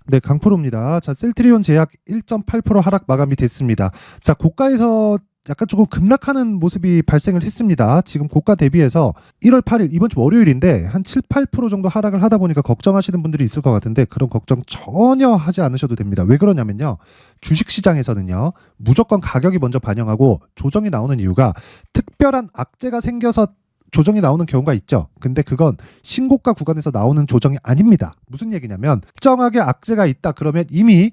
네, 강프로입니다. 자, 셀트리온 제약 1.8% 하락 마감이 됐습니다. 자, 고가에서 약간 조금 급락하는 모습이 발생을 했습니다. 지금 고가 대비해서 1월 8일 이번 주 월요일인데 한 7, 8% 정도 하락을 하다 보니까 걱정하시는 분들이 있을 것 같은데 그런 걱정 전혀 하지 않으셔도 됩니다. 왜 그러냐면요. 주식시장에서는요. 무조건 가격이 먼저 반영하고 조정이 나오는 이유가 특별한 악재가 생겨서 조정이 나오는 경우가 있죠. 근데 그건 신고가 구간에서 나오는 조정이 아닙니다. 무슨 얘기냐면 특정하게 악재가 있다 그러면 이미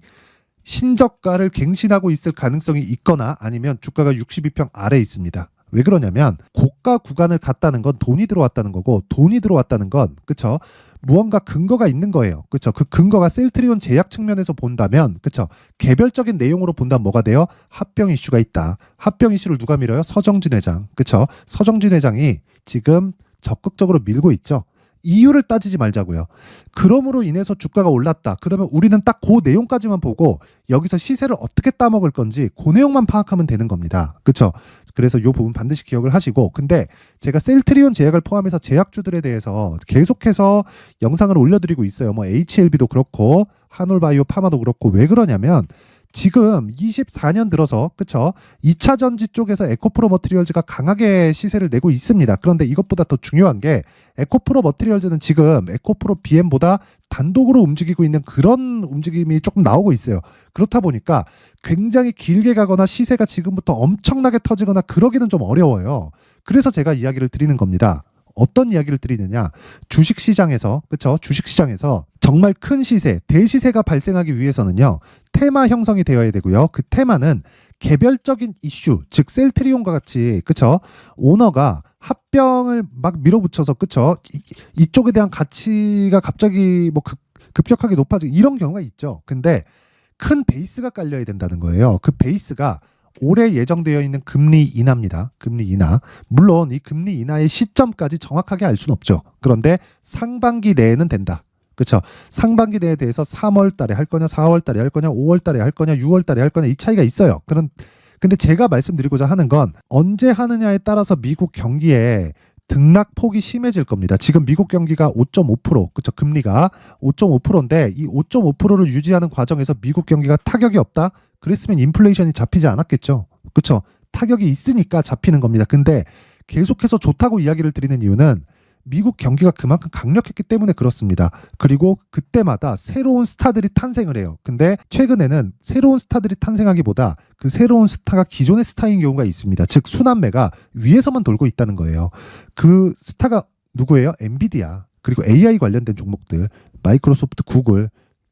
신저가를 갱신하고 있을 가능성이 있거나 아니면 주가가 62평 아래에 있습니다. 왜 그러냐면 고가 구간을 갔다는 건 돈이 들어왔다는 거고 돈이 들어왔다는 건 그쵸? 무언가 근거가 있는 거예요. 그쵸? 그 근거가 셀트리온 제약 측면에서 본다면 그쵸? 개별적인 내용으로 본다면 뭐가 돼요? 합병 이슈가 있다. 합병 이슈를 누가 밀어요? 서정진 회장. 그쵸? 서정진 회장이 지금 적극적으로 밀고 있죠. 이유를 따지지 말자고요. 그럼으로 인해서 주가가 올랐다. 그러면 우리는 딱 그 내용까지만 보고 여기서 시세를 어떻게 따먹을 건지 그 내용만 파악하면 되는 겁니다. 그렇죠? 그래서 이 부분 반드시 기억을 하시고 근데 제가 셀트리온 제약을 포함해서 제약주들에 대해서 계속해서 영상을 올려드리고 있어요. 뭐 HLB도 그렇고 한올바이오 파마도 그렇고 왜 그러냐면 지금 24년 들어서 그쵸 2차 전지 쪽에서 에코프로 머티리얼즈가 강하게 시세를 내고 있습니다. 그런데 이것보다 더 중요한 게 에코프로 머티리얼즈는 지금 에코프로 BM보다 단독으로 움직이고 있는 그런 움직임이 조금 나오고 있어요. 그렇다 보니까 굉장히 길게 가거나 시세가 지금부터 엄청나게 터지거나 그러기는 좀 어려워요. 그래서 제가 이야기를 드리는 겁니다. 어떤 이야기를 드리느냐 주식시장에서 그쵸 주식시장에서 정말 큰 시세 대시세가 발생하기 위해서는요 테마 형성이 되어야 되고요 그 테마는 개별적인 이슈 즉 셀트리온과 같이 그쵸 오너가 합병을 막 밀어붙여서 그쵸 이쪽에 대한 가치가 갑자기 뭐 급격하게 높아지고 이런 경우가 있죠. 근데 큰 베이스가 깔려야 된다는 거예요. 그 베이스가 올해 예정되어 있는 금리 인하입니다. 금리 인하. 물론 이 금리 인하의 시점까지 정확하게 알 수는 없죠. 그런데 상반기 내에는 된다. 그렇죠? 상반기 내에 대해서 3월 달에 할 거냐, 4월 달에 할 거냐, 5월 달에 할 거냐, 6월 달에 할 거냐 이 차이가 있어요. 근데 제가 말씀드리고자 하는 건 언제 하느냐에 따라서 미국 경기에 등락폭이 심해질 겁니다. 지금 미국 경기가 5.5%, 그쵸? 금리가 5.5%인데 이 5.5%를 유지하는 과정에서 미국 경기가 타격이 없다? 그랬으면 인플레이션이 잡히지 않았겠죠. 그쵸? 타격이 있으니까 잡히는 겁니다. 근데 계속해서 좋다고 이야기를 드리는 이유는 미국 경기가 그만큼 강력했기 때문에 그렇습니다. 그리고 그때마다 새로운 스타들이 탄생을 해요. 근데 최근에는 새로운 스타들이 탄생하기보다 그 새로운 스타가 기존의 스타인 경우가 있습니다. 즉 순환매가 위에서만 돌고 있다는 거예요. 그 스타가 누구예요? 엔비디아 그리고 AI 관련된 종목들 마이크로소프트, 구글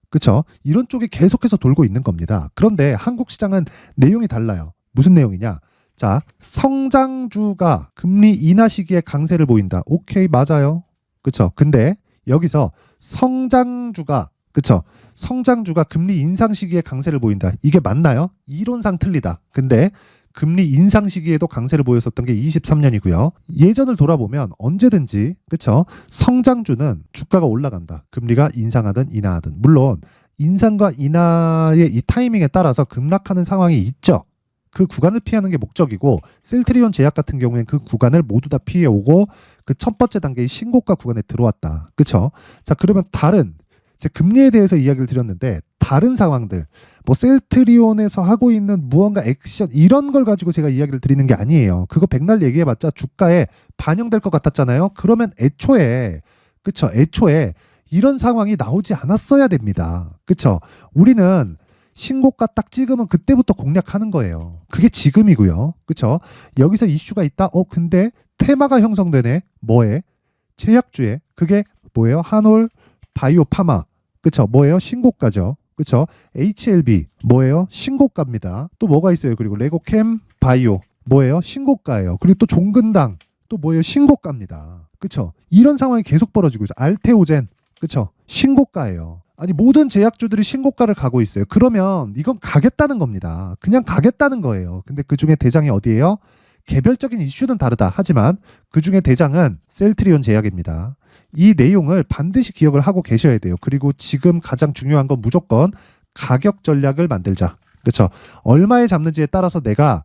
그쵸? 이런 쪽이 계속해서 돌고 있는 겁니다. 그런데 한국 시장은 내용이 달라요. 무슨 내용이냐? 자, 성장주가 금리 인하 시기에 강세를 보인다. 오케이, 맞아요. 그쵸? 근데 여기서 성장주가 그쵸? 성장주가 금리 인상 시기에 강세를 보인다. 이게 맞나요? 이론상 틀리다. 근데 금리 인상 시기에도 강세를 보였었던 게 23년이고요. 예전을 돌아보면 언제든지 그쵸? 성장주는 주가가 올라간다. 금리가 인상하든 인하하든. 물론 인상과 인하의 이 타이밍에 따라서 급락하는 상황이 있죠. 그 구간을 피하는 게 목적이고 셀트리온 제약 같은 경우에는 그 구간을 모두 다 피해오고 그 첫 번째 단계의 신고가 구간에 들어왔다. 그쵸? 자, 그러면 다른 제 금리에 대해서 이야기를 드렸는데 다른 상황들 뭐 셀트리온에서 하고 있는 무언가 액션 이런 걸 가지고 제가 이야기를 드리는 게 아니에요. 그거 백날 얘기해봤자 주가에 반영될 것 같았잖아요. 그러면 애초에 그쵸? 애초에 이런 상황이 나오지 않았어야 됩니다. 그쵸? 우리는 신고가 딱 찍으면 그때부터 공략하는 거예요. 그게 지금이고요. 그쵸? 여기서 이슈가 있다. 근데 테마가 형성되네. 뭐에? 제약주에. 그게 뭐예요? 한올 바이오 파마. 그쵸? 뭐예요? 신고가죠. 그쵸? HLB 뭐예요? 신고가입니다. 또 뭐가 있어요? 그리고 레고캠 바이오 뭐예요? 신고가예요. 그리고 또 종근당 또 뭐예요? 신고가입니다. 그쵸? 이런 상황이 계속 벌어지고 있어요. 알테오젠 그쵸? 신고가예요. 아니 모든 제약주들이 신고가를 가고 있어요. 그러면 이건 가겠다는 겁니다. 그냥 가겠다는 거예요. 근데 그중에 대장이 어디예요? 개별적인 이슈는 다르다. 하지만 그중에 대장은 셀트리온 제약입니다. 이 내용을 반드시 기억을 하고 계셔야 돼요. 그리고 지금 가장 중요한 건 무조건 가격 전략을 만들자. 그렇죠? 얼마에 잡는지에 따라서 내가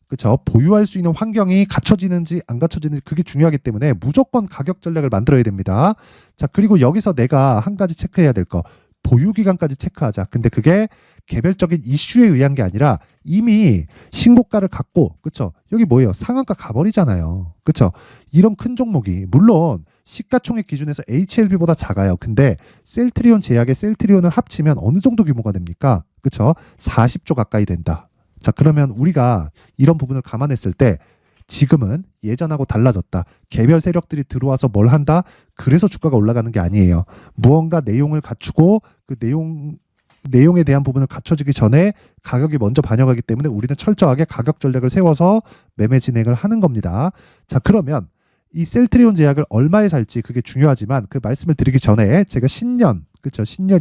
그렇죠? 보유할 수 있는 환경이 갖춰지는지 안 갖춰지는지 그게 중요하기 때문에 무조건 가격 전략을 만들어야 됩니다. 자, 그리고 여기서 내가 한 가지 체크해야 될 거. 보유 기간까지 체크하자. 근데 그게 개별적인 이슈에 의한 게 아니라 이미 신고가를 갖고, 그쵸? 여기 뭐예요? 상한가 가버리잖아요. 그쵸? 이런 큰 종목이 물론 시가총액 기준에서 HLB보다 작아요. 근데 셀트리온 제약의 셀트리온을 합치면 어느 정도 규모가 됩니까? 그쵸? 40조 가까이 된다. 자, 그러면 우리가 이런 부분을 감안했을 때 지금은 예전하고 달라졌다. 개별 세력들이 들어와서 뭘 한다? 그래서 주가가 올라가는 게 아니에요. 무언가 내용을 갖추고 그 내용에 대한 부분을 갖춰지기 전에 가격이 먼저 반영하기 때문에 우리는 철저하게 가격 전략을 세워서 매매 진행을 하는 겁니다. 자, 그러면 이 셀트리온 제약을 얼마에 살지 그게 중요하지만 그 말씀을 드리기 전에 제가 신년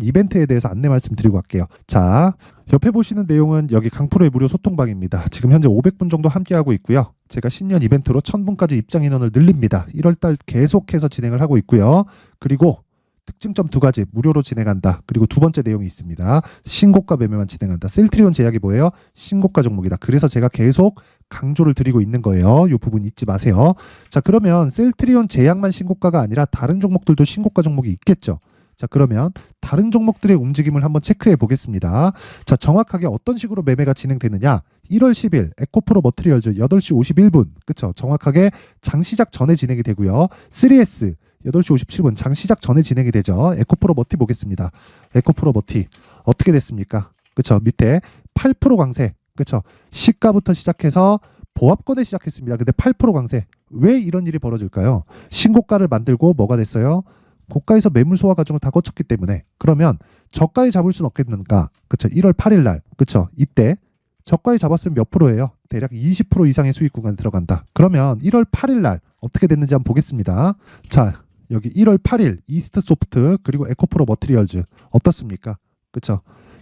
이벤트에 대해서 안내 말씀드리고 갈게요. 자, 옆에 보시는 내용은 여기 강프로의 무료 소통방입니다. 지금 현재 500분 정도 함께하고 있고요. 제가 신년 이벤트로 1000분까지 입장 인원을 늘립니다. 1월달 계속해서 진행을 하고 있고요. 그리고 특징점 2가지 무료로 진행한다. 그리고 두 번째 내용이 있습니다. 신고가 매매만 진행한다. 셀트리온 제약이 뭐예요? 신고가 종목이다. 그래서 제가 계속 강조를 드리고 있는 거예요. 이 부분 잊지 마세요. 자, 그러면 셀트리온 제약만 신고가가 아니라 다른 종목들도 신고가 종목이 있겠죠. 자, 그러면 다른 종목들의 움직임을 한번 체크해 보겠습니다. 자, 정확하게 어떤 식으로 매매가 진행되느냐? 1월 10일 에코프로 머트리얼즈 8시 51분. 그쵸? 정확하게 장 시작 전에 진행이 되고요. 3S 8시 57분 장 시작 전에 진행이 되죠. 에코프로 머티 보겠습니다. 에코프로 머티 어떻게 됐습니까? 그쵸? 밑에 8% 강세. 그쵸? 시가부터 시작해서 보합권에 시작했습니다. 근데 8% 강세. 왜 이런 일이 벌어질까요? 신고가를 만들고 뭐가 됐어요? 고가에서 매물 소화 과정을 다 거쳤기 때문에. 그러면 저가에 잡을 수는 없겠는가? 그쵸? 1월 8일 날. 그쵸? 이때 저가에 잡았으면 몇 프로예요? 대략 20% 이상의 수익 구간에 들어간다. 그러면 1월 8일 날 어떻게 됐는지 한번 보겠습니다. 자, 여기 1월 8일 이스트 소프트 그리고 에코프로 머트리얼즈 어떻습니까? 그쵸?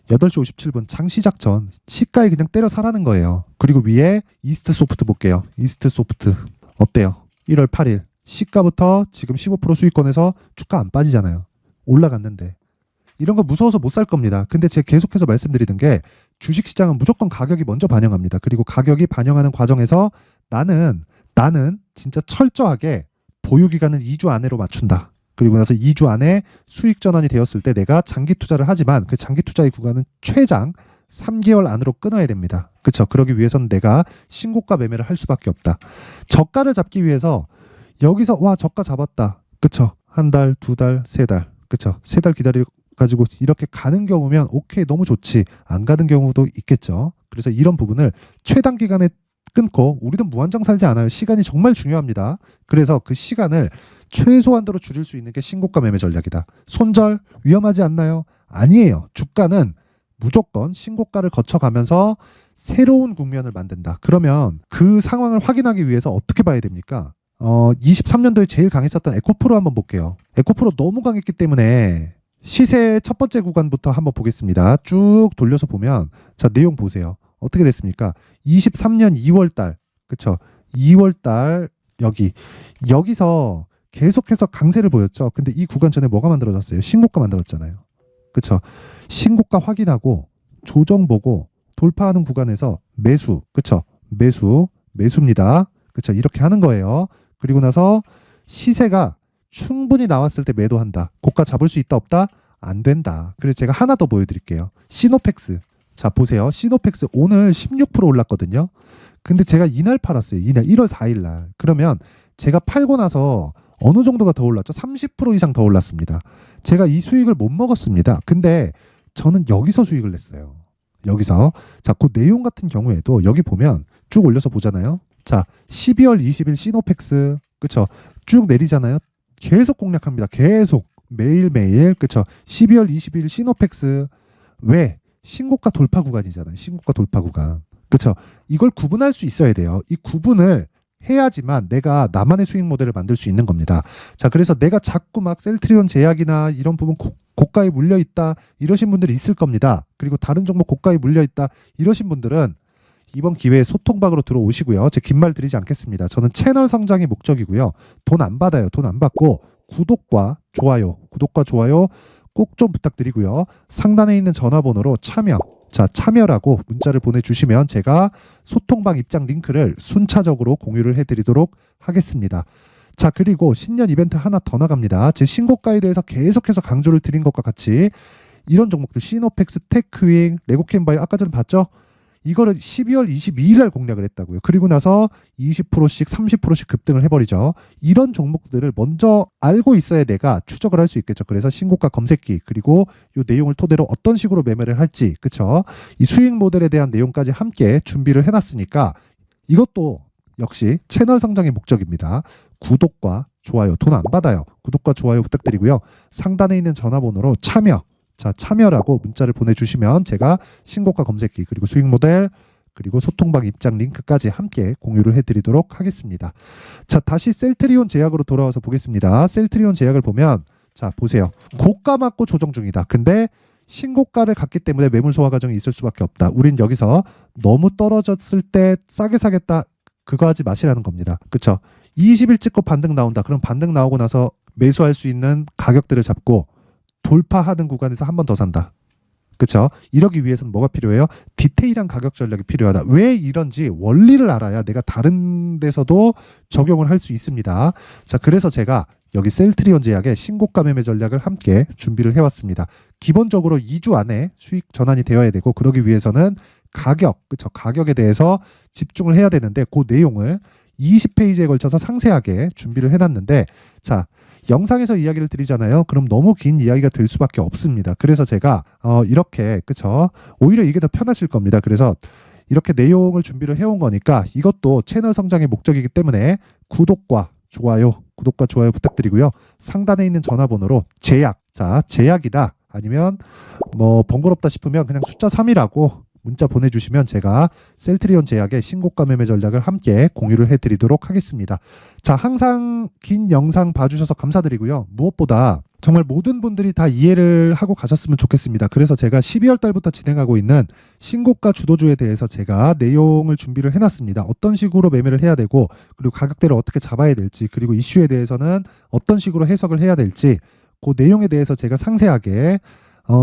8시 57분 장 시작 전 시가에 그냥 때려 사라는 거예요. 그리고 위에 이스트 소프트 볼게요. 이스트 소프트 어때요? 1월 8일 시가부터 지금 15% 수익권에서 주가 안 빠지잖아요. 올라갔는데. 이런 거 무서워서 못 살 겁니다. 근데 제가 계속해서 말씀드리는 게 주식시장은 무조건 가격이 먼저 반영합니다. 그리고 가격이 반영하는 과정에서 나는 진짜 철저하게 보유기간을 2주 안으로 맞춘다. 그리고 나서 2주 안에 수익 전환이 되었을 때 내가 장기 투자를 하지만 그 장기 투자의 구간은 최장 3개월 안으로 끊어야 됩니다. 그렇죠? 그러기 위해서는 내가 신고가 매매를 할 수밖에 없다. 저가를 잡기 위해서 여기서 와 저가 잡았다. 그렇죠? 한 달, 두 달, 세 달. 그렇죠? 세 달 기다려가지고 이렇게 가는 경우면 오케이 너무 좋지. 안 가는 경우도 있겠죠. 그래서 이런 부분을 최단 기간에 끊고 우리는 무한정 살지 않아요. 시간이 정말 중요합니다. 그래서 그 시간을 최소한도로 줄일 수 있는 게 신고가 매매 전략이다. 손절 위험하지 않나요? 아니에요. 주가는 무조건 신고가를 거쳐가면서 새로운 국면을 만든다. 그러면 그 상황을 확인하기 위해서 어떻게 봐야 됩니까? 23년도에 제일 강했었던 에코프로 한번 볼게요. 에코프로 너무 강했기 때문에 시세 첫 번째 구간부터 한번 보겠습니다. 쭉 돌려서 보면 자 내용 보세요. 어떻게 됐습니까? 23년 2월달 그쵸? 2월달 여기서 계속해서 강세를 보였죠. 근데 이 구간 전에 뭐가 만들어졌어요? 신고가 만들었잖아요. 그쵸? 신고가 확인하고 조정 보고 돌파하는 구간에서 매수 그쵸? 매수입니다. 그쵸? 이렇게 하는 거예요. 그리고 나서 시세가 충분히 나왔을 때 매도한다. 고가 잡을 수 있다 없다? 안 된다. 그래서 제가 하나 더 보여드릴게요. 시노펙스. 자 보세요. 시노펙스 오늘 16% 올랐거든요. 근데 제가 이날 팔았어요. 이날 1월 4일 날. 그러면 제가 팔고 나서 어느 정도가 더 올랐죠? 30% 이상 더 올랐습니다. 제가 이 수익을 못 먹었습니다. 근데 저는 여기서 수익을 냈어요. 여기서. 자, 그 내용 같은 경우에도 여기 보면 쭉 올려서 보잖아요. 자, 12월 20일 시노펙스. 그쵸? 쭉 내리잖아요. 계속 공략합니다. 계속. 매일매일. 그쵸? 12월 20일 시노펙스. 왜? 신고가 돌파 구간이잖아요. 신고가 돌파 구간. 그쵸? 이걸 구분할 수 있어야 돼요. 이 구분을 해야지만 내가 나만의 수익 모델을 만들 수 있는 겁니다. 자, 그래서 내가 자꾸 막 셀트리온 제약이나 이런 부분 고가에 물려 있다 이러신 분들이 있을 겁니다. 그리고 다른 종목 고가에 물려 있다 이러신 분들은 이번 기회에 소통방으로 들어오시고요. 제 긴 말 드리지 않겠습니다. 저는 채널 성장이 목적이고요. 돈 안 받아요. 돈 안 받고 구독과 좋아요 꼭 좀 부탁드리고요. 상단에 있는 전화번호로 참여라고 문자를 보내주시면 제가 소통방 입장 링크를 순차적으로 공유를 해드리도록 하겠습니다. 자, 그리고 신년 이벤트 하나 더 나갑니다. 제 신고가에 대해서 계속해서 강조를 드린 것과 같이 이런 종목들 시노펙스, 테크윙, 레고캠바이오 아까 전에 봤죠? 이거를 12월 22일 날 공략을 했다고요. 그리고 나서 20%씩 30%씩 급등을 해버리죠. 이런 종목들을 먼저 알고 있어야 내가 추적을 할 수 있겠죠. 그래서 신고가 검색기 그리고 이 내용을 토대로 어떤 식으로 매매를 할지, 그쵸? 이 수익 모델에 대한 내용까지 함께 준비를 해놨으니까 이것도 역시 채널 성장의 목적입니다. 구독과 좋아요 돈 안 받아요. 구독과 좋아요 부탁드리고요. 상단에 있는 전화번호로 참여라고 문자를 보내주시면 제가 신고가 검색기 그리고 수익 모델 그리고 소통방 입장 링크까지 함께 공유를 해드리도록 하겠습니다. 자, 다시 셀트리온 제약으로 돌아와서 보겠습니다. 셀트리온 제약을 보면 자 보세요. 고가 맞고 조정 중이다. 근데 신고가를 갔기 때문에 매물 소화 과정이 있을 수밖에 없다. 우린 여기서 너무 떨어졌을 때 싸게 사겠다 그거 하지 마시라는 겁니다. 그쵸? 20일 찍고 반등 나온다. 그럼 반등 나오고 나서 매수할 수 있는 가격대를 잡고 돌파하는 구간에서 한 번 더 산다. 그쵸? 이러기 위해서는 뭐가 필요해요? 디테일한 가격 전략이 필요하다. 왜 이런지 원리를 알아야 내가 다른 데서도 적용을 할 수 있습니다. 자, 그래서 제가 여기 셀트리온 제약의 신고가 매매 전략을 함께 준비를 해왔습니다. 기본적으로 2주 안에 수익 전환이 되어야 되고 그러기 위해서는 그쵸? 가격에 대해서 집중을 해야 되는데 그 내용을 20페이지에 걸쳐서 상세하게 준비를 해놨는데 자, 영상에서 이야기를 드리잖아요. 그럼 너무 긴 이야기가 될 수밖에 없습니다. 그래서 제가 이렇게 그쵸? 오히려 이게 더 편하실 겁니다. 그래서 이렇게 내용을 준비를 해온 거니까 이것도 채널 성장의 목적이기 때문에 구독과 좋아요 부탁드리고요. 상단에 있는 전화번호로 제약이다 아니면 뭐 번거롭다 싶으면 그냥 숫자 3이라고 문자 보내주시면 제가 셀트리온 제약의 신고가 매매 전략을 함께 공유를 해드리도록 하겠습니다. 자, 항상 긴 영상 봐주셔서 감사드리고요. 무엇보다 정말 모든 분들이 다 이해를 하고 가셨으면 좋겠습니다. 그래서 제가 12월 달부터 진행하고 있는 신고가 주도주에 대해서 제가 내용을 준비를 해놨습니다. 어떤 식으로 매매를 해야 되고 그리고 가격대를 어떻게 잡아야 될지 그리고 이슈에 대해서는 어떤 식으로 해석을 해야 될지 그 내용에 대해서 제가 상세하게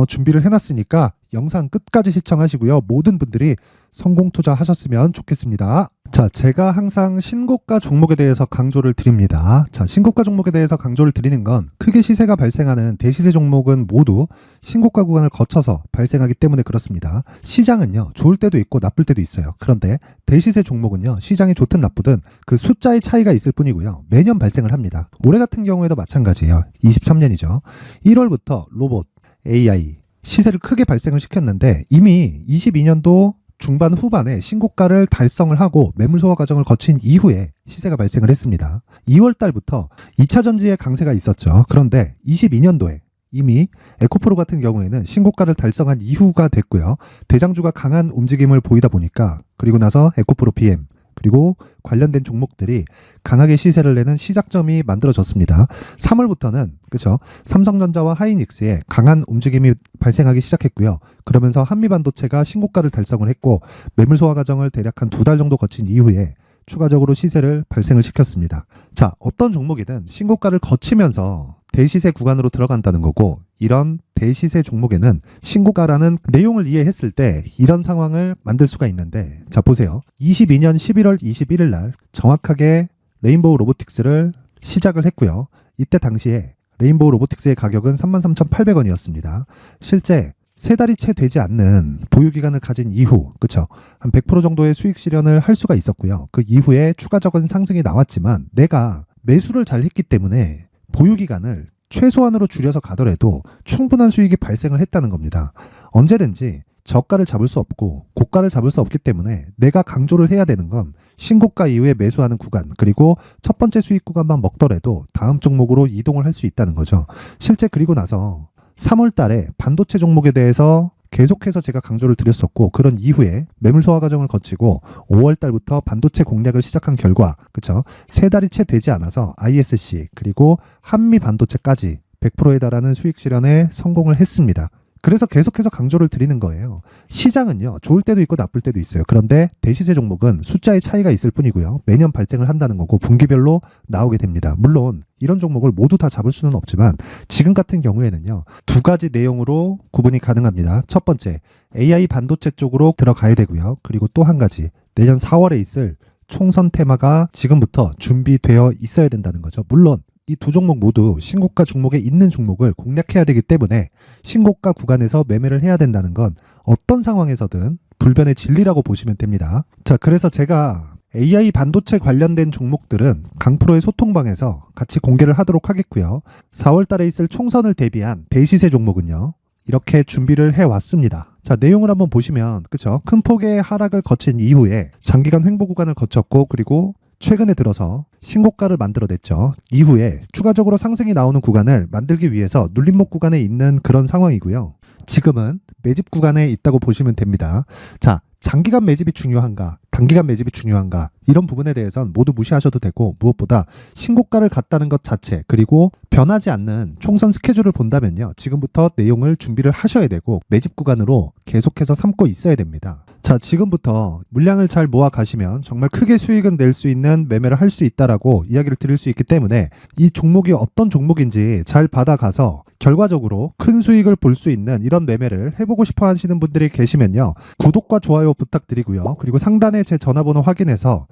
준비를 해놨으니까 영상 끝까지 시청하시고요. 모든 분들이 성공 투자하셨으면 좋겠습니다. 자, 제가 항상 신고가 종목에 대해서 강조를 드립니다. 자, 신고가 종목에 대해서 강조를 드리는 건 크게 시세가 발생하는 대시세 종목은 모두 신고가 구간을 거쳐서 발생하기 때문에 그렇습니다. 시장은요, 좋을 때도 있고 나쁠 때도 있어요. 그런데 대시세 종목은요, 시장이 좋든 나쁘든 그 숫자의 차이가 있을 뿐이고요. 매년 발생을 합니다. 올해 같은 경우에도 마찬가지예요. 23년이죠. 1월부터 로봇, AI 시세를 크게 발생을 시켰는데 이미 22년도 중반 후반에 신고가를 달성을 하고 매물 소화 과정을 거친 이후에 시세가 발생을 했습니다. 2월 달부터 2차 전지의 강세가 있었죠. 그런데 22년도에 이미 에코프로 같은 경우에는 신고가를 달성한 이후가 됐고요. 대장주가 강한 움직임을 보이다 보니까 그리고 나서 에코프로 PM 그리고 관련된 종목들이 강하게 시세를 내는 시작점이 만들어졌습니다. 3월부터는 그렇죠. 삼성전자와 하이닉스의 강한 움직임이 발생하기 시작했고요. 그러면서 한미반도체가 신고가를 달성을 했고 매물 소화 과정을 대략 한 2달 정도 거친 이후에 추가적으로 시세를 발생을 시켰습니다. 자, 어떤 종목이든 신고가를 거치면서 대시세 구간으로 들어간다는 거고 이런 대시세 종목에는 신고가라는 내용을 이해했을 때 이런 상황을 만들 수가 있는데 자 보세요. 22년 11월 21일 날 정확하게 레인보우 로보틱스를 시작을 했고요. 이때 당시에 레인보우 로보틱스의 가격은 33,800원이었습니다. 실제 세 달이 채 되지 않는 보유기간을 가진 이후 그쵸? 한 100% 정도의 수익 실현을 할 수가 있었고요. 그 이후에 추가적인 상승이 나왔지만 내가 매수를 잘 했기 때문에 보유기간을 최소한으로 줄여서 가더라도 충분한 수익이 발생을 했다는 겁니다. 언제든지 저가를 잡을 수 없고 고가를 잡을 수 없기 때문에 내가 강조를 해야 되는 건 신고가 이후에 매수하는 구간 그리고 첫 번째 수익 구간만 먹더라도 다음 종목으로 이동을 할 수 있다는 거죠. 실제 그리고 나서 3월 달에 반도체 종목에 대해서 계속해서 제가 강조를 드렸었고 그런 이후에 매물 소화 과정을 거치고 5월 달부터 반도체 공략을 시작한 결과 그쵸? 세 달이 채 되지 않아서 ISC 그리고 한미 반도체까지 100%에 달하는 수익 실현에 성공을 했습니다. 그래서 계속해서 강조를 드리는 거예요. 시장은요, 좋을 때도 있고 나쁠 때도 있어요. 그런데 대시세 종목은 숫자의 차이가 있을 뿐이고요. 매년 발생을 한다는 거고 분기별로 나오게 됩니다. 물론 이런 종목을 모두 다 잡을 수는 없지만 지금 같은 경우에는요. 두 가지 내용으로 구분이 가능합니다. 첫 번째, AI 반도체 쪽으로 들어가야 되고요. 그리고 또 한 가지, 내년 4월에 있을 총선 테마가 지금부터 준비되어 있어야 된다는 거죠. 물론 이 두 종목 모두 신고가 종목에 있는 종목을 공략해야 되기 때문에 신고가 구간에서 매매를 해야 된다는 건 어떤 상황에서든 불변의 진리라고 보시면 됩니다. 자, 그래서 제가 AI 반도체 관련된 종목들은 강프로의 소통방에서 같이 공개를 하도록 하겠고요. 4월 달에 있을 총선을 대비한 대시세 종목은요, 이렇게 준비를 해왔습니다. 자, 내용을 한번 보시면, 그쵸? 큰 폭의 하락을 거친 이후에 장기간 횡보 구간을 거쳤고, 그리고 최근에 들어서 신고가를 만들어냈죠. 이후에 추가적으로 상승이 나오는 구간을 만들기 위해서 눌림목 구간에 있는 그런 상황이고요. 지금은 매집 구간에 있다고 보시면 됩니다. 자, 장기간 매집이 중요한가, 단기간 매집이 중요한가, 이런 부분에 대해서는 모두 무시하셔도 되고, 무엇보다 신고가를 갔다는 것 자체, 그리고 변하지 않는 총선 스케줄을 본다면요, 지금부터 내용을 준비를 하셔야 되고 매집 구간으로 계속해서 삼고 있어야 됩니다. 자, 지금부터 물량을 잘 모아 가시면 정말 크게 수익은 낼 수 있는 매매를 할 수 있다라고 이야기를 드릴 수 있기 때문에 이 종목이 어떤 종목인지 잘 받아가서 결과적으로 큰 수익을 볼 수 있는 이런 매매를 해보고 싶어 하시는 분들이 계시면요, 구독과 좋아요 부탁드리고요. 그리고 상단에 제 전화번호 확인해서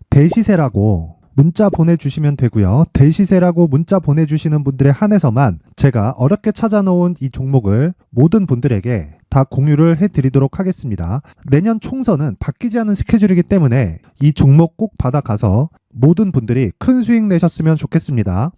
대시세라고 문자 보내주시면 되고요. 대시세라고 문자 보내주시는 분들에 한해서만 제가 어렵게 찾아놓은 이 종목을 모든 분들에게 다 공유를 해드리도록 하겠습니다. 내년 총선은 바뀌지 않은 스케줄이기 때문에 이 종목 꼭 받아가서 모든 분들이 큰 수익 내셨으면 좋겠습니다.